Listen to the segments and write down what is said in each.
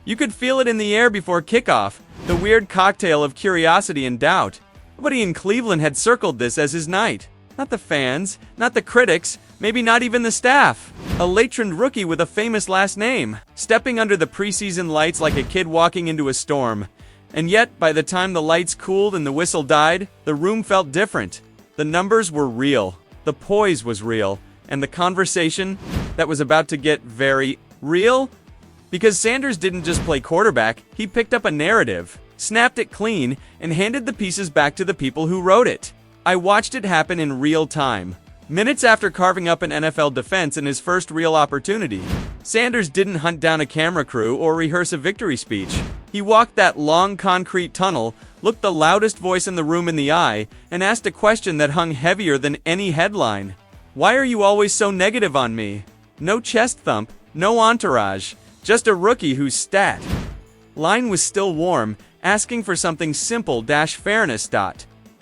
You could feel it in the air before kickoff, the weird cocktail of curiosity and doubt. Nobody in Cleveland had circled this as his night. Not the fans, not the critics, maybe not even the staff. A late-trend rookie with a famous last name, stepping under the preseason lights like a kid walking into a storm. And yet, by the time the lights cooled and the whistle died, the room felt different. The numbers were real, the poise was real, and the conversation that was about to get very real? Because Sanders didn't just play quarterback, he picked up a narrative, snapped it clean, and handed the pieces back to the people who wrote it. I watched it happen in real time. Minutes after carving up an NFL defense in his first real opportunity, Sanders didn't hunt down a camera crew or rehearse a victory speech. He walked that long concrete tunnel, looked the loudest voice in the room in the eye, and asked a question that hung heavier than any headline. Why are you always so negative on me? No chest thump, no entourage, just a rookie whose stat line was still warm, asking for something simple - fairness.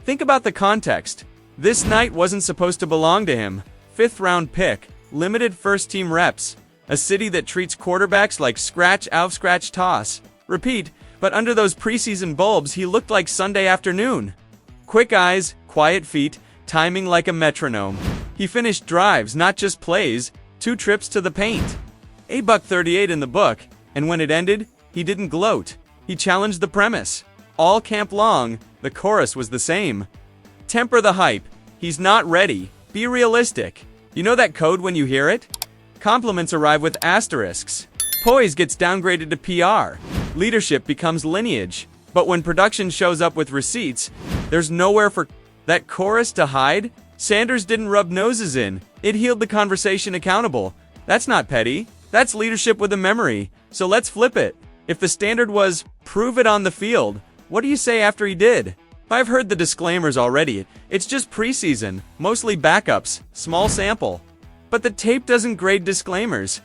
Think about the context. This night wasn't supposed to belong to him. 5th round pick, limited first team reps, a city that treats quarterbacks like scratch out scratch toss. Repeat, but under those preseason bulbs he looked like Sunday afternoon. Quick eyes, quiet feet, timing like a metronome. He finished drives, not just plays, 2 trips to the paint. $1.38 in the book, and when it ended, he didn't gloat. He challenged the premise. All camp long, the chorus was the same. Temper the hype. He's not ready. Be realistic. You know that code when you hear it? Compliments arrive with asterisks. Poise gets downgraded to PR. Leadership becomes lineage. But when production shows up with receipts, there's nowhere for that chorus to hide. Sanders didn't rub noses in. It healed the conversation accountable. That's not petty. That's leadership with a memory. So let's flip it. If the standard was, prove it on the field, what do you say after he did? I've heard the disclaimers already. It's just preseason, mostly backups, small sample. But the tape doesn't grade disclaimers.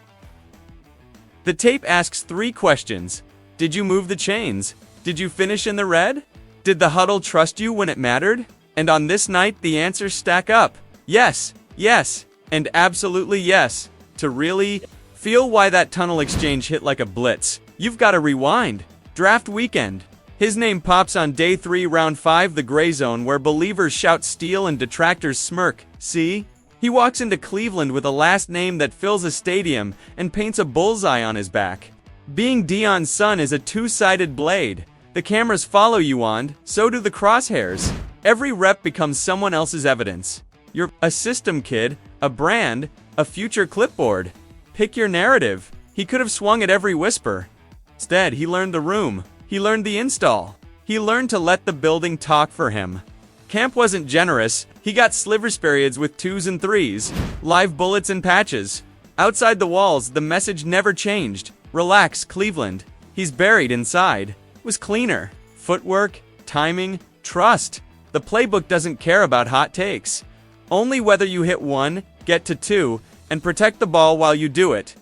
The tape asks 3 questions. Did you move the chains? Did you finish in the red? Did the huddle trust you when it mattered? And on this night, the answers stack up. Yes, yes, and absolutely yes. To really feel why that tunnel exchange hit like a blitz, you've got to rewind. Draft weekend. His name pops on day 3, round 5, the gray zone, where believers shout steal and detractors smirk. See? He walks into Cleveland with a last name that fills a stadium and paints a bullseye on his back. Being Dion's son is a 2-sided blade. The cameras follow you on, so do the crosshairs. Every rep becomes someone else's evidence. You're a system kid, a brand, a future clipboard. Pick your narrative. He could have swung at every whisper. Instead, he learned the room. He learned the install. He learned to let the building talk for him. Camp wasn't generous. He got slivers periods with 2s and 3s, live bullets and patches. Outside the walls, the message never changed. Relax, Cleveland. He's buried inside. It was cleaner. Footwork, timing, trust. The playbook doesn't care about hot takes. Only whether you hit 1, get to 2, and protect the ball while you do it.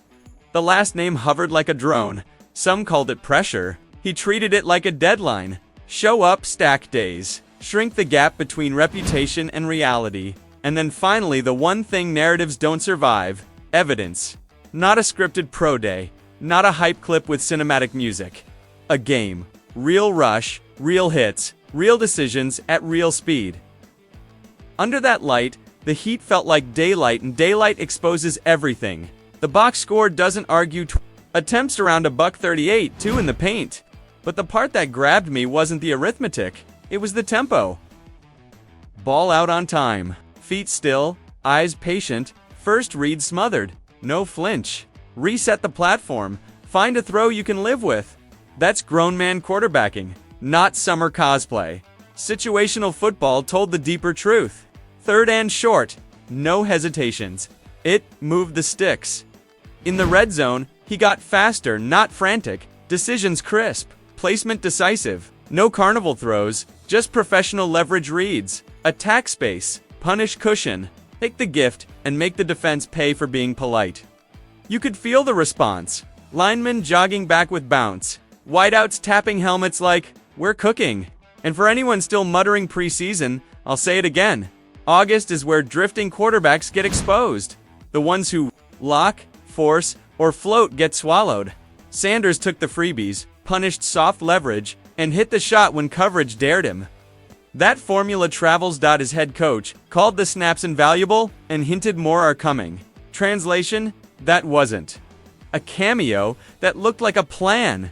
The last name hovered like a drone. Some called it pressure. He treated it like a deadline. Show up, stack days. Shrink the gap between reputation and reality. And then finally, the one thing narratives don't survive: evidence. Not a scripted pro day. Not a hype clip with cinematic music. A game. Real rush, real hits, real decisions at real speed. Under that light, the heat felt like daylight, and daylight exposes everything. The box score doesn't argue attempts around $1.38, 2 in the paint. But the part that grabbed me wasn't the arithmetic, it was the tempo. Ball out on time, feet still, eyes patient, first read smothered, no flinch. Reset the platform, find a throw you can live with. That's grown man quarterbacking, not summer cosplay. Situational football told the deeper truth. 3rd and short, no hesitations. It moved the sticks. In the red zone, he got faster, not frantic, decisions crisp, placement decisive. No carnival throws, just professional leverage reads. Attack space, punish cushion. Take the gift and make the defense pay for being polite. You could feel the response. Linemen jogging back with bounce. Wideouts tapping helmets like, we're cooking. And for anyone still muttering preseason, I'll say it again. August is where drifting quarterbacks get exposed. The ones who lock, force, or float get swallowed. Sanders took the freebies, punished soft leverage, and hit the shot when coverage dared him. That formula travels. His head coach called the snaps invaluable and hinted more are coming. Translation: that wasn't a cameo, that looked like a plan.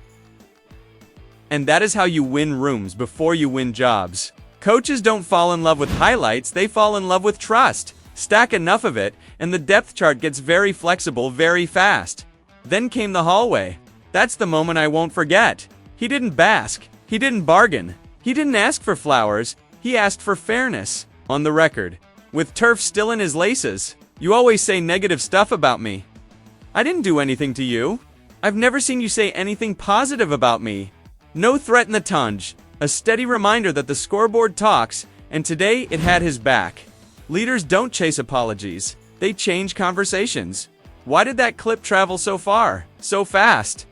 And that is how you win rooms before you win jobs. Coaches don't fall in love with highlights, they fall in love with trust. Stack enough of it, and the depth chart gets very flexible very fast. Then came the hallway. That's the moment I won't forget. He didn't bask, he didn't bargain, he didn't ask for flowers, he asked for fairness. On the record, with turf still in his laces. You always say negative stuff about me. I didn't do anything to you. I've never seen you say anything positive about me. No threat in the tunge, a steady reminder that the scoreboard talks, and today it had his back. Leaders don't chase apologies, they change conversations. Why did that clip travel so far, so fast?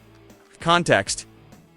Context.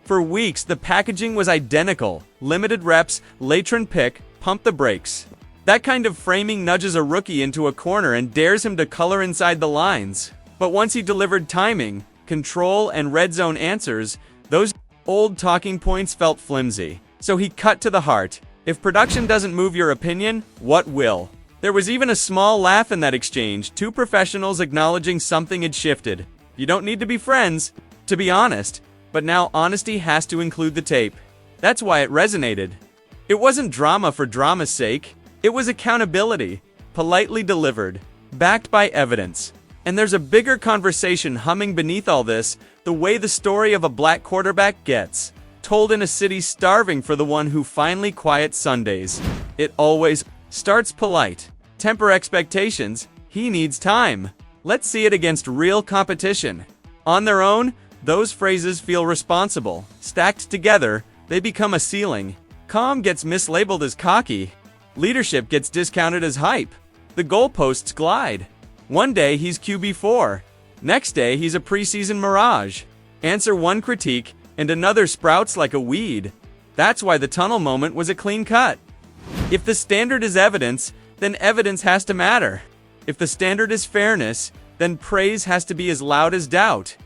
For weeks, the packaging was identical. Limited reps, Latron pick, pump the brakes. That kind of framing nudges a rookie into a corner and dares him to color inside the lines. But once he delivered timing, control, and red zone answers, those old talking points felt flimsy. So he cut to the heart. If production doesn't move your opinion, what will? There was even a small laugh in that exchange, two professionals acknowledging something had shifted. You don't need to be friends, to be honest, but now honesty has to include the tape. That's why it resonated. It wasn't drama for drama's sake. It was accountability, politely delivered, backed by evidence. And there's a bigger conversation humming beneath all this, the way the story of a black quarterback gets told in a city starving for the one who finally quiets Sundays. It always starts polite. Temper expectations, he needs time. Let's see it against real competition. On their own, those phrases feel responsible. Stacked together, they become a ceiling. Calm gets mislabeled as cocky. Leadership gets discounted as hype. The goalposts glide. One day he's QB4. Next day he's a preseason mirage. Answer one critique, and another sprouts like a weed. That's why the tunnel moment was a clean cut. If the standard is evidence, then evidence has to matter. If the standard is fairness, then praise has to be as loud as doubt.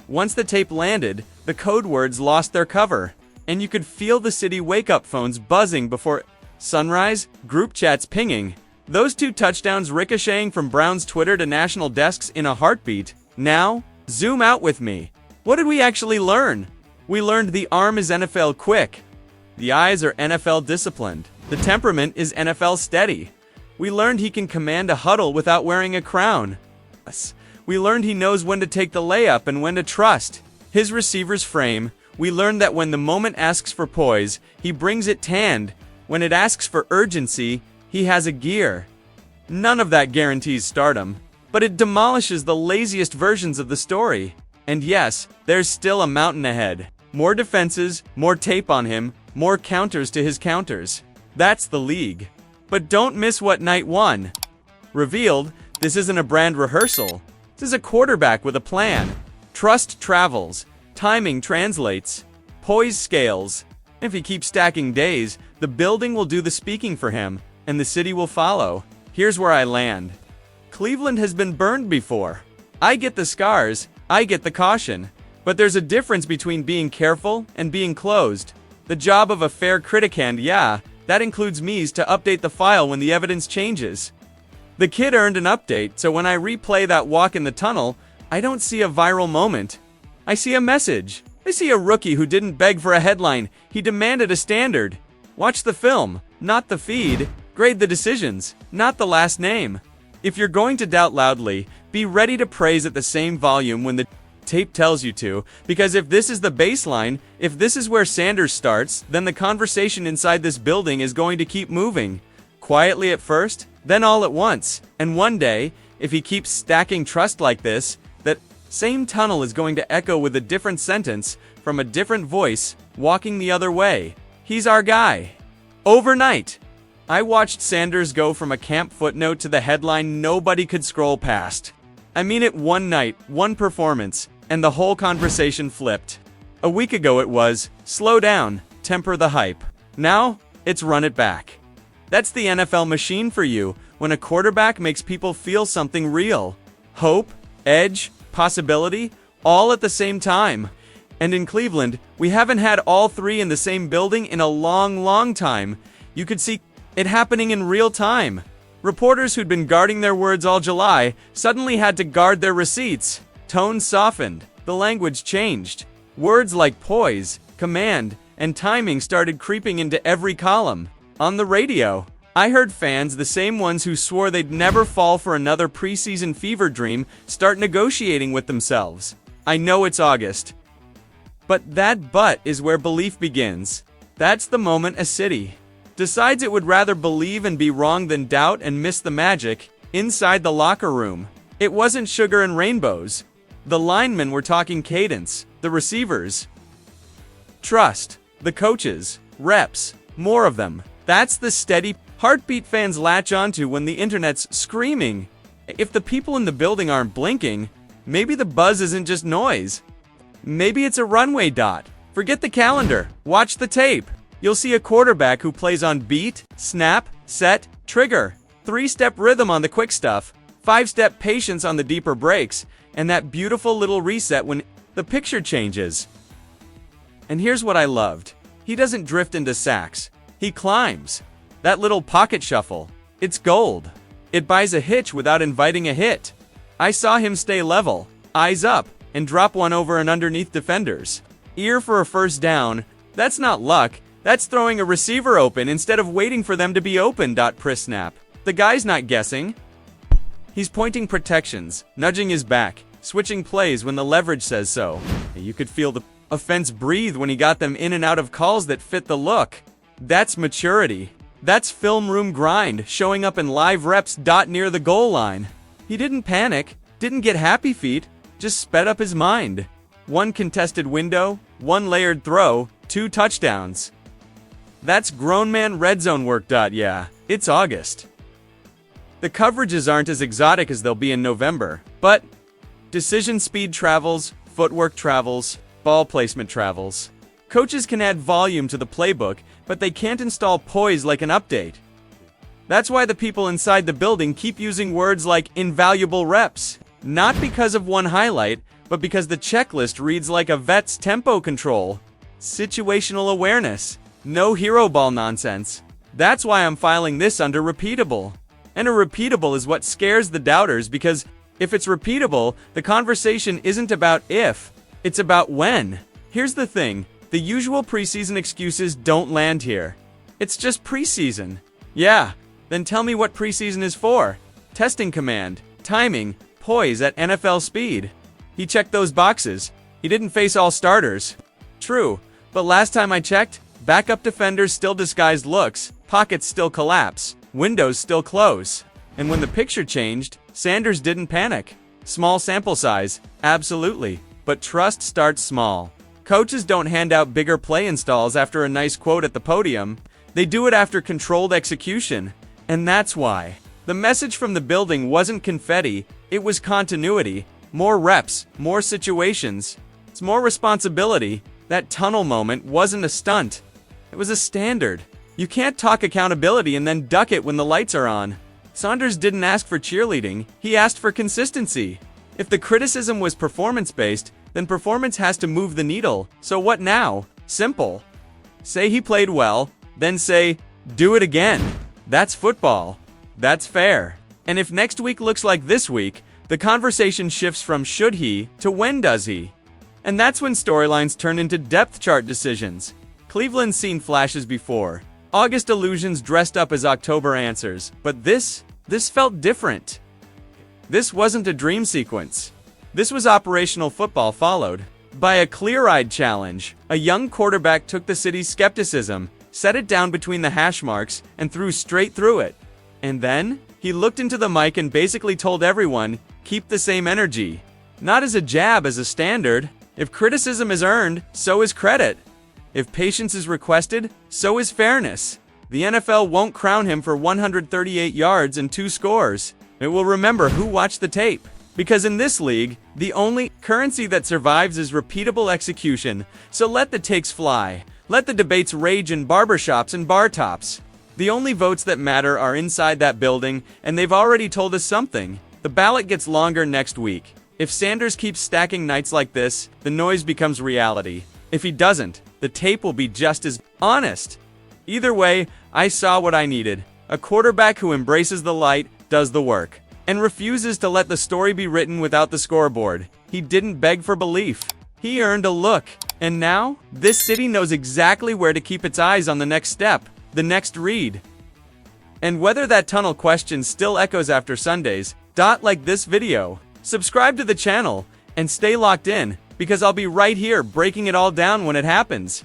Once the tape landed, the code words lost their cover, and you could feel the city wake-up phones buzzing before sunrise, group chats pinging. Those two touchdowns ricocheting from Brown's Twitter to national desks in a heartbeat. Now, zoom out with me. What did we actually learn? We learned the arm is NFL quick. The eyes are NFL disciplined. The temperament is NFL steady. We learned he can command a huddle without wearing a crown. We learned he knows when to take the layup and when to trust his receiver's frame. We learned that when the moment asks for poise, he brings it tanned. When it asks for urgency, he has a gear. None of that guarantees stardom, but it demolishes the laziest versions of the story. And yes, there's still a mountain ahead. More defenses, more tape on him, more counters to his counters. That's the league. But don't miss what night one revealed. This isn't a brand rehearsal. This is a quarterback with a plan. Trust travels, timing translates, poise scales. If he keeps stacking days, the building will do the speaking for him, and the city will follow. Here's where I land. Cleveland has been burned before. I get the scars, I get the caution. But there's a difference between being careful and being closed. The job of a fair critic, and yeah, that includes me's to update the file when the evidence changes. The kid earned an update, so when I replay that walk in the tunnel, I don't see a viral moment. I see a message. I see a rookie who didn't beg for a headline, he demanded a standard. Watch the film, not the feed. Grade the decisions, not the last name. If you're going to doubt loudly, be ready to praise at the same volume when the tape tells you to, because if this is the baseline, if this is where Sanders starts, then the conversation inside this building is going to keep moving. Quietly at first, then all at once. And one day, if he keeps stacking trust like this, that same tunnel is going to echo with a different sentence from a different voice walking the other way. He's our guy. Overnight, I watched Sanders go from a camp footnote to the headline nobody could scroll past. I mean it, one night, one performance, and the whole conversation flipped. A week ago it was, slow down, temper the hype. Now, it's run it back. That's the NFL machine for you, when a quarterback makes people feel something real. Hope, edge, possibility, all at the same time. And in Cleveland, we haven't had all three in the same building in a long, long time. You could see it happening in real time. Reporters who'd been guarding their words all July suddenly had to guard their receipts. Tones softened. The language changed. Words like poise, command, and timing started creeping into every column. On the radio, I heard fans, the same ones who swore they'd never fall for another preseason fever dream, start negotiating with themselves. I know it's August. But that but is where belief begins. That's the moment a city decides it would rather believe and be wrong than doubt and miss the magic. Inside the locker room, it wasn't sugar and rainbows. The linemen were talking cadence, the receivers, trust, the coaches, reps, more of them. That's the steady heartbeat fans latch onto when the internet's screaming. If the people in the building aren't blinking, maybe the buzz isn't just noise. Maybe it's a runway dot. Forget the calendar. Watch the tape. You'll see a quarterback who plays on beat, snap, set, trigger. 3-step rhythm on the quick stuff. 5-step patience on the deeper breaks. And that beautiful little reset when the picture changes. And here's what I loved. He doesn't drift into sacks. He climbs. That little pocket shuffle. It's gold. It buys a hitch without inviting a hit. I saw him stay level, eyes up, and drop one over and underneath defenders. Ear for a first down. That's not luck. That's throwing a receiver open instead of waiting for them to be open. Pre-snap. The guy's not guessing. He's pointing protections, nudging his back, switching plays when the leverage says so. You could feel the offense breathe when he got them in and out of calls that fit the look. That's maturity. That's film room grind, showing up in live reps. Near the goal line. He didn't panic, didn't get happy feet, just sped up his mind. One contested window, one layered throw, 2 touchdowns. That's grown man red zone work. Yeah, it's August. The coverages aren't as exotic as they'll be in November, but decision speed travels, footwork travels, ball placement travels. Coaches can add volume to the playbook, but they can't install poise like an update. That's why the people inside the building keep using words like invaluable reps, not because of one highlight, but because the checklist reads like a vet's tempo control. Situational awareness. No hero ball nonsense. That's why I'm filing this under repeatable. And a repeatable is what scares the doubters, because if it's repeatable, the conversation isn't about if, it's about when. Here's the thing, the usual preseason excuses don't land here. It's just preseason. Yeah, then tell me what preseason is for. Testing command, timing, poise at NFL speed. He checked those boxes. He didn't face all starters. True, but last time I checked, backup defenders still disguised looks, pockets still collapse, windows still close. And when the picture changed, Sanders didn't panic. Small sample size, absolutely, but trust starts small. Coaches don't hand out bigger play installs after a nice quote at the podium. They do it after controlled execution. And that's why. The message from the building wasn't confetti, it was continuity. More reps, more situations. It's more responsibility. That tunnel moment wasn't a stunt. It was a standard. You can't talk accountability and then duck it when the lights are on. Saunders didn't ask for cheerleading, he asked for consistency. If the criticism was performance-based, then performance has to move the needle. So what now? Simple. Say he played well, then say, do it again. That's football. That's fair. And if next week looks like this week, the conversation shifts from should he to when does he. And that's when storylines turn into depth chart decisions. Cleveland's seen flashes before. August illusions dressed up as October answers. But this felt different. This wasn't a dream sequence. This was operational football followed by a clear-eyed challenge. A young quarterback took the city's skepticism, set it down between the hash marks, and threw straight through it. And then, he looked into the mic and basically told everyone, keep the same energy. Not as a jab, as a standard. If criticism is earned, so is credit. If patience is requested, so is fairness. The NFL won't crown him for 138 yards and 2 scores. It will remember who watched the tape. Because in this league, the only currency that survives is repeatable execution. So let the takes fly. Let the debates rage in barbershops and bar tops. The only votes that matter are inside that building, and they've already told us something. The ballot gets longer next week. If Sanders keeps stacking nights like this, the noise becomes reality. If he doesn't, the tape will be just as honest. Either way, I saw what I needed. A quarterback who embraces the light, does the work, and refuses to let the story be written without the scoreboard. He didn't beg for belief. He earned a look. And now, this city knows exactly where to keep its eyes on the next step, the next read. And whether that tunnel question still echoes after Sundays, like this video, subscribe to the channel, and stay locked in, because I'll be right here breaking it all down when it happens.